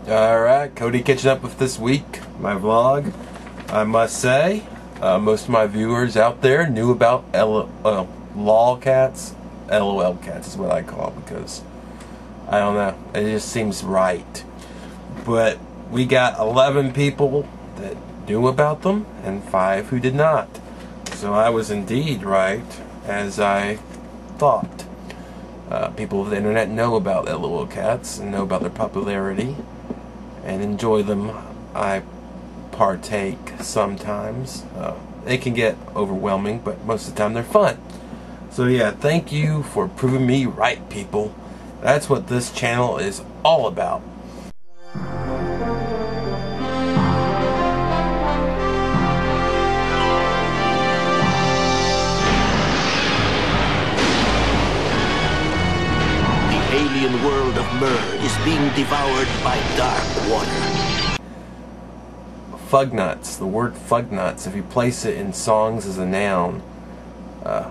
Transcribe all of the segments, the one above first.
Alright, Cody catching up with this week, my vlog. I must say, most of my viewers out there knew about LOLcats. LOL cats is what I call it because, I don't know, it just seems right. But we got 11 people that knew about them and 5 who did not. So I was indeed right, as I thought. People of the internet know about LOL cats and know about their popularity and enjoy them. I partake sometimes. They can get overwhelming, but most of the time they're fun. So yeah, thank you for proving me right, people. That's what this channel is all about. The alien world of Mer is being devoured by dark water. Fugnuts, the word Fugnuts, if you place it in songs as a noun,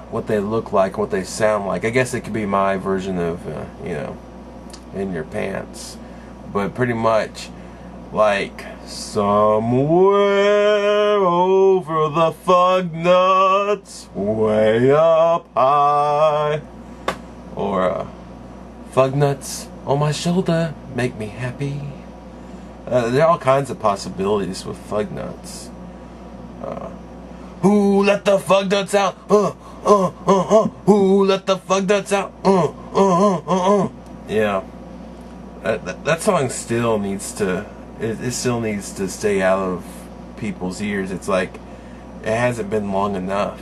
what they look like, what they sound like. I guess it could be my version of, you know, in your pants. But pretty much like, somewhere over the Fugnuts, way up high. Or, Fugnuts on my shoulder make me happy. There are all kinds of possibilities with Fugnuts. Who let the Fugnuts out? Who let the Fugnuts out? Yeah. That song still needs to. It still needs to stay out of people's ears. It's like it hasn't been long enough.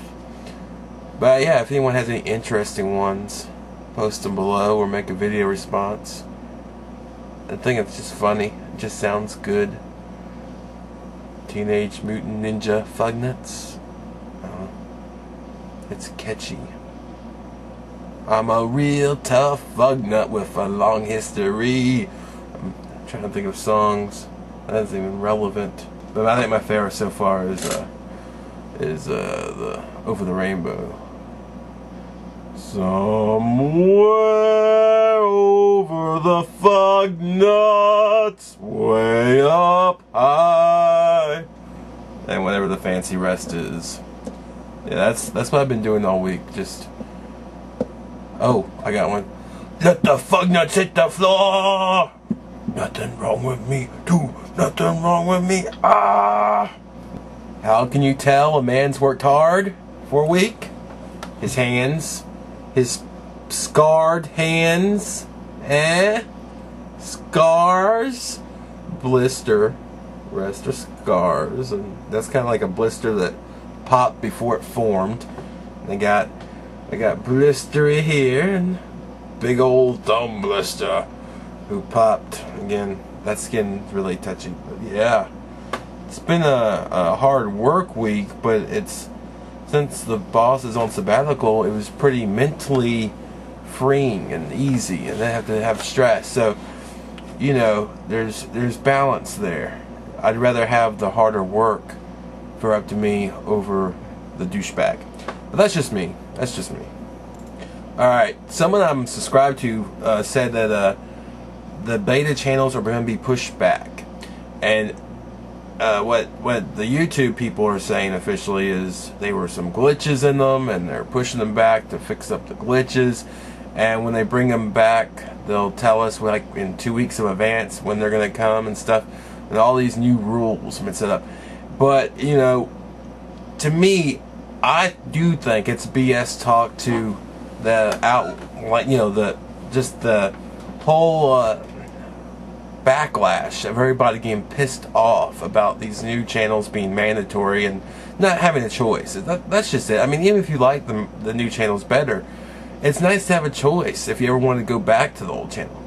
But yeah, if anyone has any interesting ones, post them below or make a video response. I think it's just funny. It just sounds good. Teenage Mutant Ninja Fugnuts. It's catchy. I'm a real tough fugnut with a long history. I'm trying to think of songs. That's even relevant. But I think my favorite so far is the Over the Rainbow. Somewhere over the Fugnuts, way up high, and whatever the fancy rest is. Yeah, that's what I've been doing all week. Just, oh, I got one. Let the Fugnuts hit the floor. Nothing wrong with me, too. Nothing wrong with me. Ah. How can you tell a man's worked hard for a week? His hands. His scarred hands, scars, blister, rest are scars, and that's kind of like a blister that popped before it formed. And I got blistery here and big old thumb blister who popped again. That skin's really touchy, but yeah, it's been a hard work week, but it's. Since the boss is on sabbatical, it was pretty mentally freeing and easy, and they have to have stress. So, you know, there's balance there. I'd rather have the harder work for up to me over the douchebag. But that's just me. That's just me. Alright, someone I'm subscribed to said that the beta channels are going to be pushed back. And what the YouTube people are saying officially is there were some glitches in them and they're pushing them back to fix up the glitches, and when they bring them back they'll tell us like in 2 weeks in advance when they're gonna come and stuff, and all these new rules have been set up. But you know, to me, I do think it's BS talk to the like, you know, the whole backlash of everybody getting pissed off about these new channels being mandatory and not having a choice. That's just it. I mean, even if you like the new channels better, it's nice to have a choice if you ever want to go back to the old channel.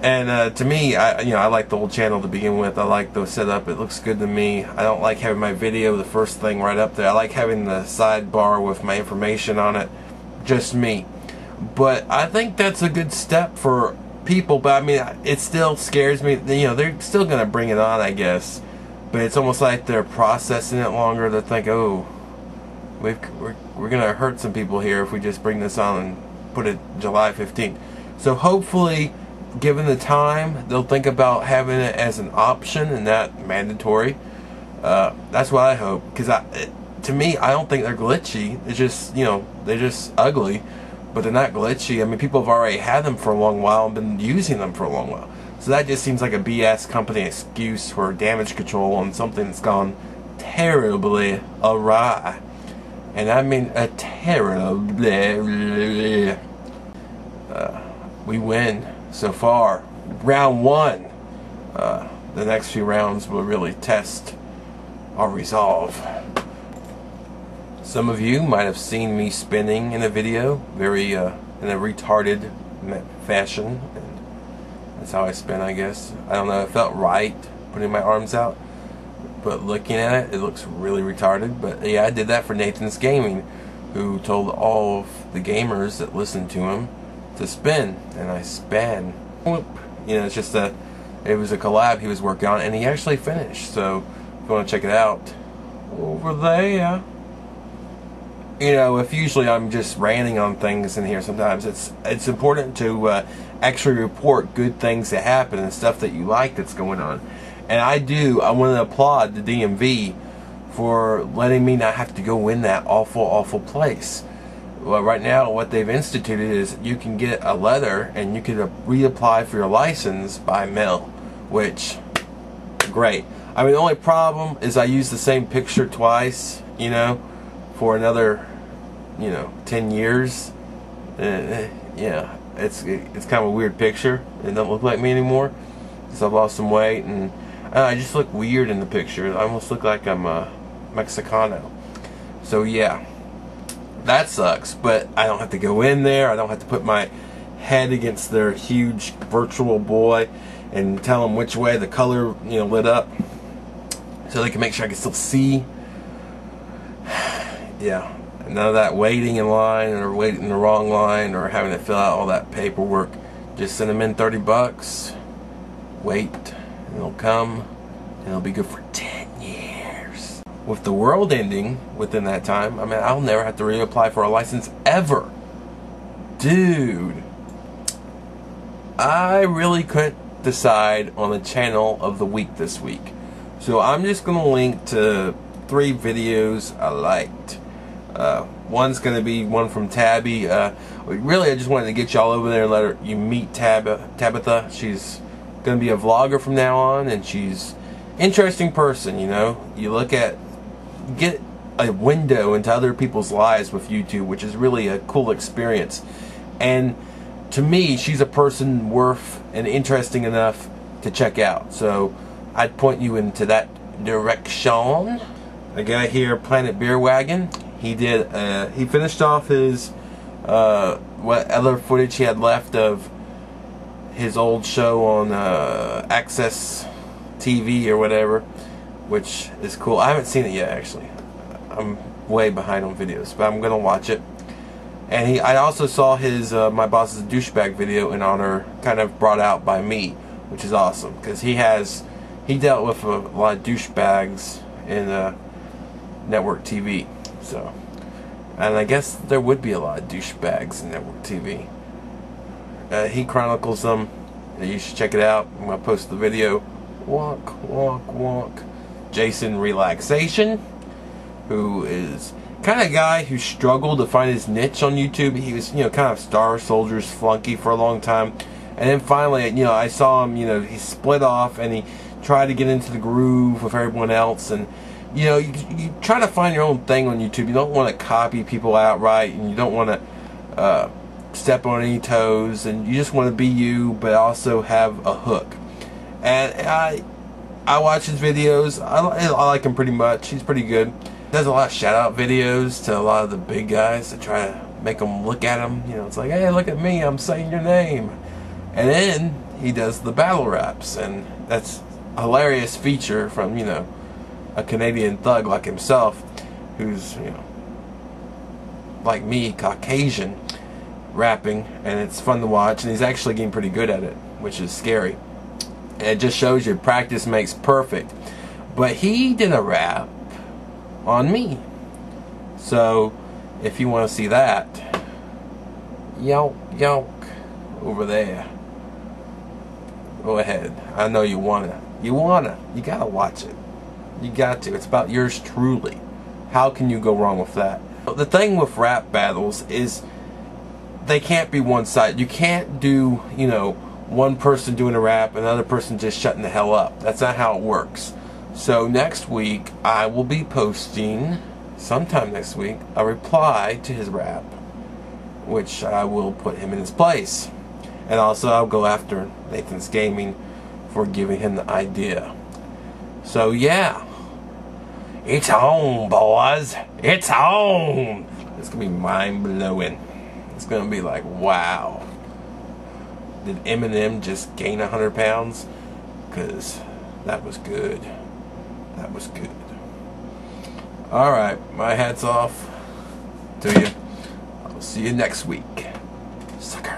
And to me, I like the old channel to begin with. I like the setup. It looks good to me. I don't like having my video the first thing right up there. I like having the sidebar with my information on it. Just me. But I think that's a good step for people, but I mean, it still scares me. You know, they're still gonna bring it on, I guess, but it's almost like they're processing it longer. They think, oh, we're gonna hurt some people here if we just bring this on and put it July 15th. So hopefully given the time, they'll think about having it as an option and not mandatory. That's what I hope, because to me, I don't think they're glitchy. It's just, you know, they're just ugly, but they're not glitchy. I mean, people have already had them for a long while and been using them for a long while. So that just seems like a BS company excuse for damage control on something that's gone terribly awry. And I mean a terribly. We win so far. Round 1. The next few rounds will really test our resolve. Some of you might have seen me spinning in a video, very in a retarded fashion. That's how I spin, I guess. I don't know, it felt right putting my arms out, but looking at it, it looks really retarded. But yeah, I did that for Nathan's Gaming, who told all of the gamers that listened to him to spin, and I span. You know, it's just it was a collab he was working on, and he actually finished. So if you want to check it out, over there. You know, if usually I'm just ranting on things in here, sometimes it's important to actually report good things that happen and stuff that you like that's going on. And I want to applaud the DMV for letting me not have to go in that awful place. Well, right now what they've instituted is you can get a letter and you can reapply for your license by mail, which, great. I mean, the only problem is I use the same picture twice, you know, for another, you know, 10 years. Yeah, it's kind of a weird picture. It don't look like me anymore because I've lost some weight, and I just look weird in the picture. I almost look like I'm a Mexicano. So yeah, that sucks, but I don't have to go in there. I don't have to put my head against their huge virtual boy and tell them which way the color, you know, lit up, so they can make sure I can still see. Yeah, none of that waiting in line or waiting in the wrong line or having to fill out all that paperwork. Just send them in $30, wait, and it'll come, and it'll be good for 10 years. With the world ending within that time, I mean, I'll never have to reapply for a license ever. Dude, I really couldn't decide on the channel of the week this week. So I'm just going to link to 3 videos I liked. One's going to be one from Tabby. Really, I just wanted to get y'all over there and let you meet Tabitha. She's going to be a vlogger from now on, and she's an interesting person, you know. You get a window into other people's lives with YouTube, which is really a cool experience. And to me, she's a person worth and interesting enough to check out. So I'd point you into that direction. A guy here, PlanetBierwagen. He finished off his what other footage he had left of his old show on Access TV or whatever, which is cool. I haven't seen it yet, actually. I'm way behind on videos, but I'm gonna watch it. And I also saw his My Boss is a Douchebag video in honor, kind of brought out by me, which is awesome, because he dealt with a lot of douchebags in network TV. So, and I guess there would be a lot of douchebags in network TV. He chronicles them. You should check it out. I'm gonna post the video. Walk. JasonRelaxation, who is kind of guy who struggled to find his niche on YouTube. He was, you know, kind of Star Soldier's flunky for a long time, and then finally, you know, I saw him. You know, he split off and he tried to get into the groove with everyone else, and you know, you try to find your own thing on YouTube. You don't want to copy people outright, and you don't want to step on any toes, and you just want to be you, but also have a hook. And I watch his videos. I like him pretty much. He's pretty good. Does a lot of shout out videos to a lot of the big guys to try to make them look at him. You know, it's like, hey, look at me, I'm saying your name. And then he does the battle raps, and that's a hilarious feature from, you know, a Canadian thug like himself, who's, you know, like me, Caucasian, rapping, and it's fun to watch, and he's actually getting pretty good at it, which is scary. And it just shows you practice makes perfect. But he did a rap on me. So if you want to see that, yelp over there. go ahead. I know you wanna. You gotta watch it. You got to. It's about yours truly. How can you go wrong with that? The thing with rap battles is they can't be one-sided. You can't do, you know, one person doing a rap, another person just shutting the hell up. That's not how it works. So next week, I will be posting, sometime next week, a reply to his rap, which I will put him in his place. And also, I'll go after Nathan's Gaming for giving him the idea. So yeah, it's on, boys. It's on. It's gonna be mind-blowing. It's gonna be like, wow. Did Eminem just gain 100 pounds? Because that was good. That was good. Alright, my hat's off to you. I'll see you next week. Sucker.